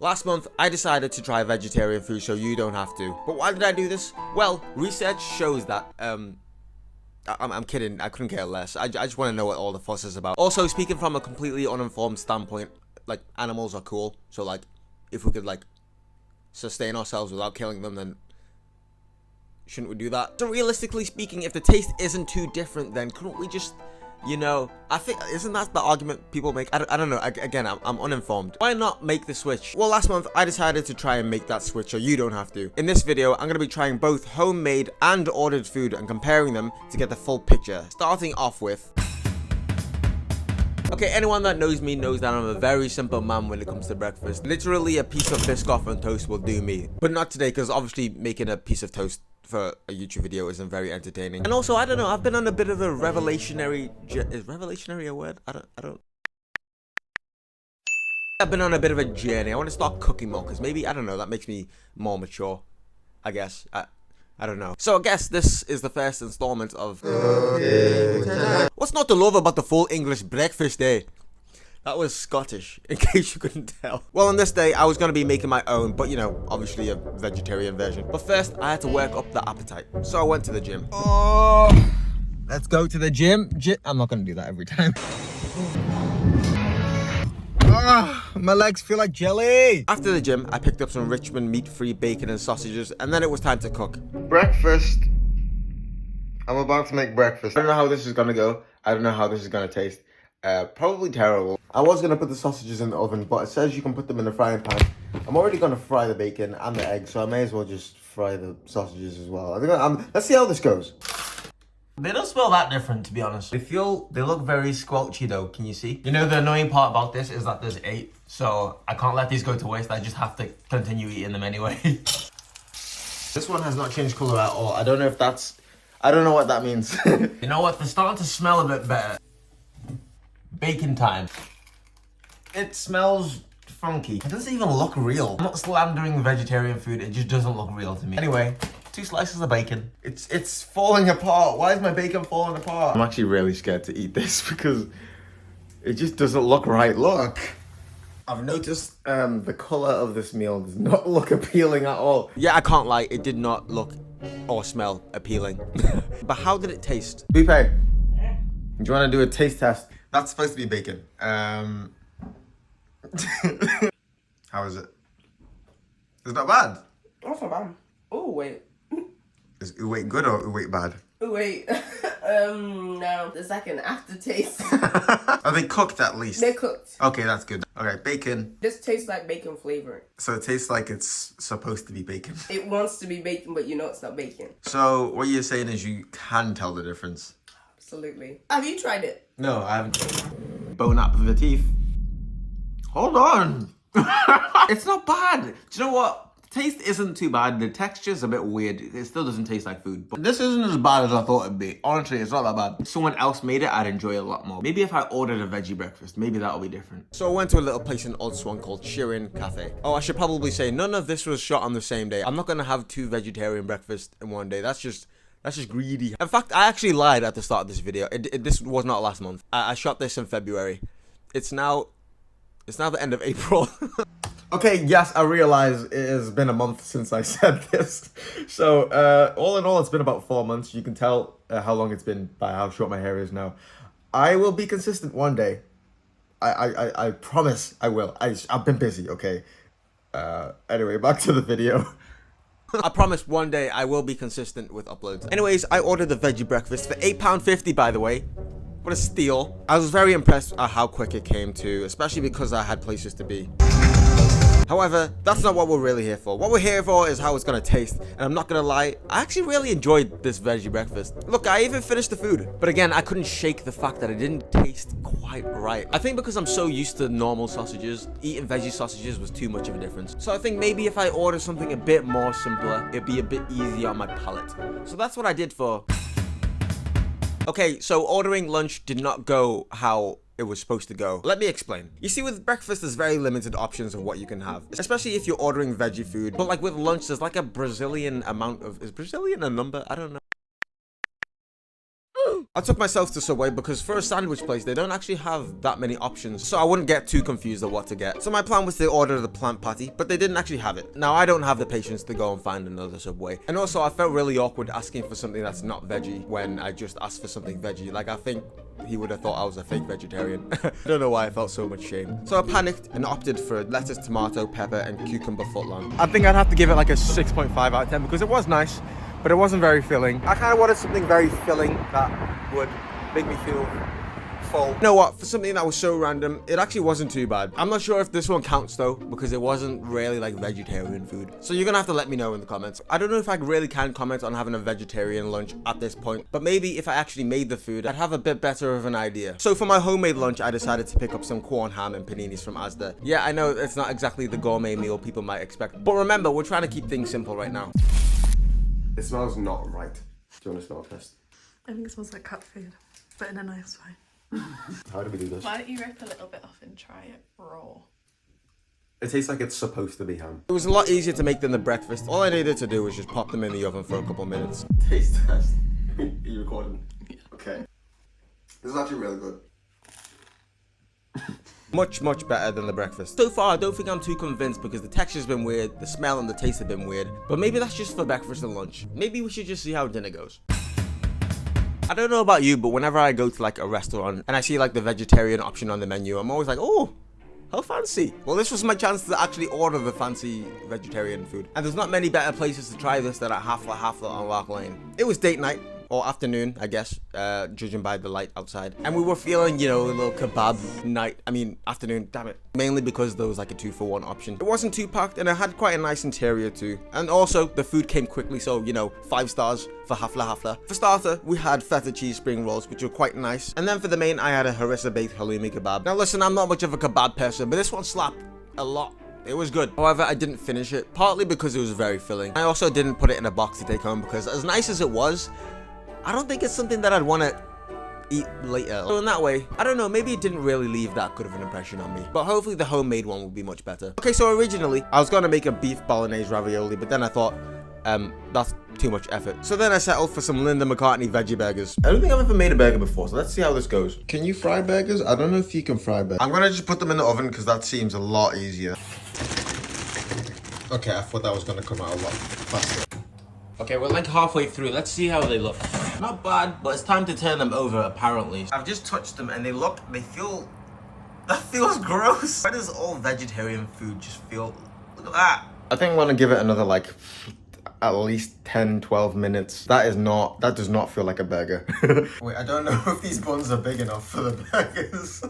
Last month, I decided to try vegetarian food so you don't have to. But why did I do this? Well, research shows that, I'm kidding, I couldn't care less. I just want to know what all the fuss is about. Also, speaking from a completely uninformed standpoint, like, animals are cool. So, like, if we could, like, sustain ourselves without killing them, then shouldn't we do that? So realistically speaking, if the taste isn't too different, then couldn't we just, you know, I think, isn't that the argument people make? I don't know, again, I'm uninformed. Why not make the switch? Well, last month, I decided to try and make that switch so you don't have to. In this video, I'm going to be trying both homemade and ordered food and comparing them to get the full picture. Starting off with... Okay, anyone that knows me knows that I'm a very simple man when it comes to breakfast. Literally a piece of Biscoff and toast will do me. But not today, because obviously making a piece of toast for a YouTube video isn't very entertaining. And also, I don't know, I've been on a bit of a revelationary... Is revelationary a word? I don't... I've been on a bit of a journey. I want to start cooking more, because maybe, I don't know, that makes me more mature. I guess. I don't know. So I guess this is the first installment of... What's not to love about the full English breakfast day? That was Scottish, in case you couldn't tell. Well, on this day, I was going to be making my own, but you know, obviously a vegetarian version. But first, I had to work up the appetite. So I went to the gym. Oh, let's go to the gym. I'm not going to do that every time. My legs feel like jelly. After the gym, I picked up some Richmond meat-free bacon and sausages, and then it was time to cook. Breakfast. I'm about to make breakfast. I don't know how this is gonna go. I don't know how this is gonna taste. Probably terrible. I was gonna put the sausages in the oven, but it says you can put them in the frying pan. I'm already gonna fry the bacon and the eggs, so I may as well just fry the sausages as well. I think let's see how this goes. They don't smell that different, to be honest. They look very squelchy though, can you see? You know, the annoying part about this is that there's 8, so I can't let these go to waste. I just have to continue eating them anyway. This one has not changed color at all. I don't know if that's... I don't know what that means. You know what? They're starting to smell a bit better. Bacon time. It smells funky. It doesn't even look real. I'm not slandering vegetarian food. It just doesn't look real to me. Anyway, 2 slices of bacon. It's falling apart. Why is my bacon falling apart? I'm actually really scared to eat this because it just doesn't look right. Look. I've noticed the color of this meal does not look appealing at all. Yeah, I can't lie. It did not look or smell appealing. But how did it taste? Bupe, do you want to do a taste test? That's supposed to be bacon. How is it? It's not bad. That's not bad. Oh, wait. Is wait good or wait bad? Oh, wait. No. The second aftertaste. Are they cooked at least? They're cooked. Okay, that's good. Okay, bacon. This tastes like bacon flavor. So it tastes like it's supposed to be bacon. It wants to be bacon, but you know it's not bacon. So what you're saying is you can tell the difference? Absolutely. Have you tried it? No, I haven't. Bone up the teeth. Hold on. It's not bad. Do you know what? The taste isn't too bad. The texture's a bit weird. It still doesn't taste like food. But this isn't as bad as I thought it'd be. Honestly, it's not that bad. If someone else made it, I'd enjoy it a lot more. Maybe if I ordered a veggie breakfast, maybe that'll be different. So I went to a little place in Old Swan called Shirin Cafe. Oh, I should probably say none of this was shot on the same day. I'm not gonna have 2 vegetarian breakfasts in one day. That's just greedy. In fact, I actually lied at the start of this video. This was not last month. I shot this in February. It's now the end of April. Okay, yes, I realize it has been a month since I said this. So, all in all, it's been about 4 months. You can tell how long it's been by how short my hair is now. I will be consistent one day. I promise I will. I've been busy, okay? Anyway, back to the video. I promise one day I will be consistent with uploads. Anyways, I ordered the veggie breakfast for £8.50, by the way. What a steal. I was very impressed at how quick it came to, especially because I had places to be. However, that's not what we're really here for. What we're here for is how it's gonna taste. And I'm not gonna lie, I actually really enjoyed this veggie breakfast. Look, I even finished the food. But again, I couldn't shake the fact that it didn't taste quite right. I think because I'm so used to normal sausages, eating veggie sausages was too much of a difference. So I think maybe if I order something a bit more simpler, it'd be a bit easier on my palate. So that's what I did for... Okay, so ordering lunch did not go how it was supposed to go. Let me explain. You see, with breakfast, there's very limited options of what you can have, especially if you're ordering veggie food. But like with lunch, there's like a Brazilian amount of... Is Brazilian a number? I don't know. I took myself to Subway because for a sandwich place, they don't actually have that many options, so I wouldn't get too confused of what to get. So my plan was to order the plant patty, but they didn't actually have it. Now, I don't have the patience to go and find another Subway. And also, I felt really awkward asking for something that's not veggie when I just asked for something veggie. Like, I think he would have thought I was a fake vegetarian. I don't know why I felt so much shame. So I panicked and opted for lettuce, tomato, pepper, and cucumber footlong. I think I'd have to give it like a 6.5 out of 10 because it was nice, but it wasn't very filling. I kind of wanted something very filling that would make me feel full. You know what? For something that was so random, it actually wasn't too bad. I'm not sure if this one counts though, because it wasn't really like vegetarian food. So you're gonna have to let me know in the comments. I don't know if I really can comment on having a vegetarian lunch at this point, but maybe if I actually made the food, I'd have a bit better of an idea. So for my homemade lunch, I decided to pick up some corn ham and paninis from Asda. Yeah, I know it's not exactly the gourmet meal people might expect, but remember, we're trying to keep things simple right now. It smells not right. Do you want to smell test? I think it smells like cat food, but in a nice way. How do we do this? Why don't you rip a little bit off and try it raw? It tastes like it's supposed to be ham. It was a lot easier to make than the breakfast. All I needed to do was just pop them in the oven for a couple minutes. Taste test. Are you recording? Yeah. Okay. This is actually really good. Much better than the breakfast. So far, I don't think I'm too convinced because the texture's been weird, the smell and the taste have been weird, but maybe that's just for breakfast and lunch. Maybe we should just see how dinner goes. I don't know about you, but whenever I go to like a restaurant and I see like the vegetarian option on the menu, I'm always like, oh, how fancy. Well, this was my chance to actually order the fancy vegetarian food. And there's not many better places to try this than at Hafla on Lark Lane. It was date night. Or afternoon, I guess, judging by the light outside. And we were feeling, you know, a little kebab night. I mean, afternoon, damn it. Mainly because there was like a 2-for-1 option. It wasn't too packed and it had quite a nice interior too. And also, the food came quickly, so, you know, 5 stars for Hafla. For starter, we had feta cheese spring rolls, which were quite nice. And then for the main, I had a harissa-baked halloumi kebab. Now listen, I'm not much of a kebab person, but this one slapped a lot. It was good. However, I didn't finish it, partly because it was very filling. I also didn't put it in a box to take home because as nice as it was, I don't think it's something that I'd want to eat later. So in that way, I don't know, maybe it didn't really leave that good of an impression on me. But hopefully the homemade one will be much better. Okay, so originally, I was going to make a beef bolognese ravioli, but then I thought, that's too much effort. So then I settled for some Linda McCartney veggie burgers. I don't think I've ever made a burger before, so let's see how this goes. Can you fry burgers? I don't know if you can fry burgers. I'm going to just put them in the oven because that seems a lot easier. Okay, I thought that was going to come out a lot faster. Okay, we're like halfway through. Let's see how they look. Not bad, but it's time to turn them over, apparently. I've just touched them and they feel... That feels gross. Why does all vegetarian food just feel... Look at that. I think I'm gonna give it another like at least 10-12 minutes. That does not feel like a burger. Wait, I don't know if these buns are big enough for the burgers.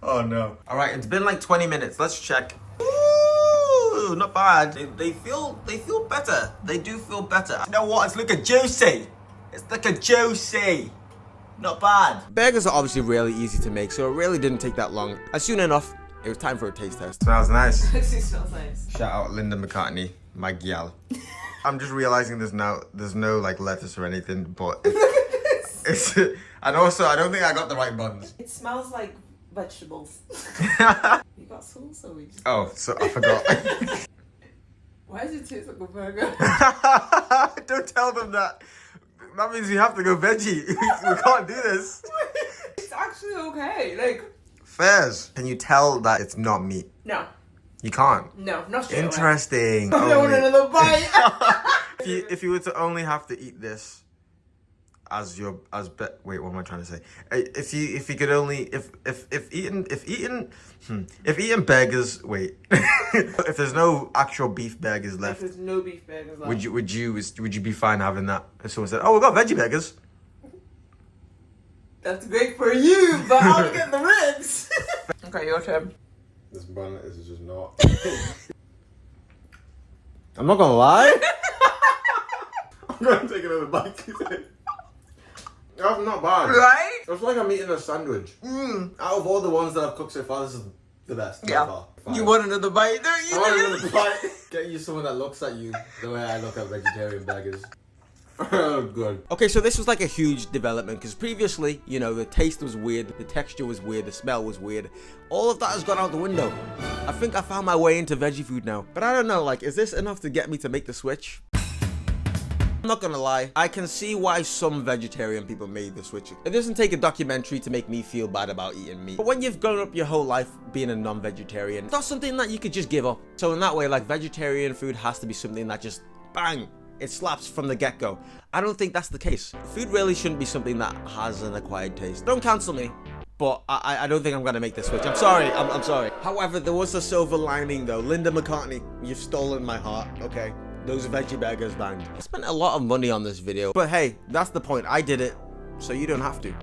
Oh no. All right, it's been like 20 minutes. Let's check. Ooh, not bad. They feel better. They do feel better. You know what? It's like a juicy. It's like a juicy. Not bad. Burgers are obviously really easy to make, so it really didn't take that long. And soon enough, it was time for a taste test. Smells nice. It smells nice. Shout out Linda McCartney, my gal. I'm just realizing there's no like lettuce or anything, but it's and also I don't think I got the right buns. It smells like vegetables. You got sauce or we just... Oh, so I forgot. Why does it taste like a burger? Don't tell them that. That means you have to go veggie. We can't do this. It's actually okay. Like... Fairs. Can you tell that it's not meat? No. You can't? No, not straight Interesting. away. I want another bite. if you were to only have to eat this wait, what am I trying to say? If you could only if eating burgers, wait. If there's no actual beef burgers left. If there's no beef burgers left. Would you be fine having that? If someone said, "Oh, we got veggie burgers." That's great for you, but I'll get the ribs. Okay, your turn. This bun is just not. I'm not gonna lie. I'm gonna take another bite. That's not bad. Right? It's like I'm eating a sandwich. Out of all the ones that I've cooked so far, this is the best. Yeah. So far. You want another bite, don't you? I want another bite. Get you someone that looks at you the way I look at vegetarian burgers. Oh, good. Okay, so this was like a huge development because previously, you know, the taste was weird, the texture was weird, the smell was weird. All of that has gone out the window. I think I found my way into veggie food now. But I don't know, like, is this enough to get me to make the switch? I'm not gonna lie, I can see why some vegetarian people made the switch. It doesn't take a documentary to make me feel bad about eating meat. But when you've grown up your whole life being a non-vegetarian, it's not something that you could just give up. So in that way, like, vegetarian food has to be something that just, bang, it slaps from the get-go. I don't think that's the case. Food really shouldn't be something that has an acquired taste. Don't cancel me, but I don't think I'm gonna make the switch. I'm sorry, I'm sorry. However, there was a silver lining though. Linda McCartney, you've stolen my heart, okay? Those veggie burgers banged. I spent a lot of money on this video, but hey, that's the point. I did it, so you don't have to.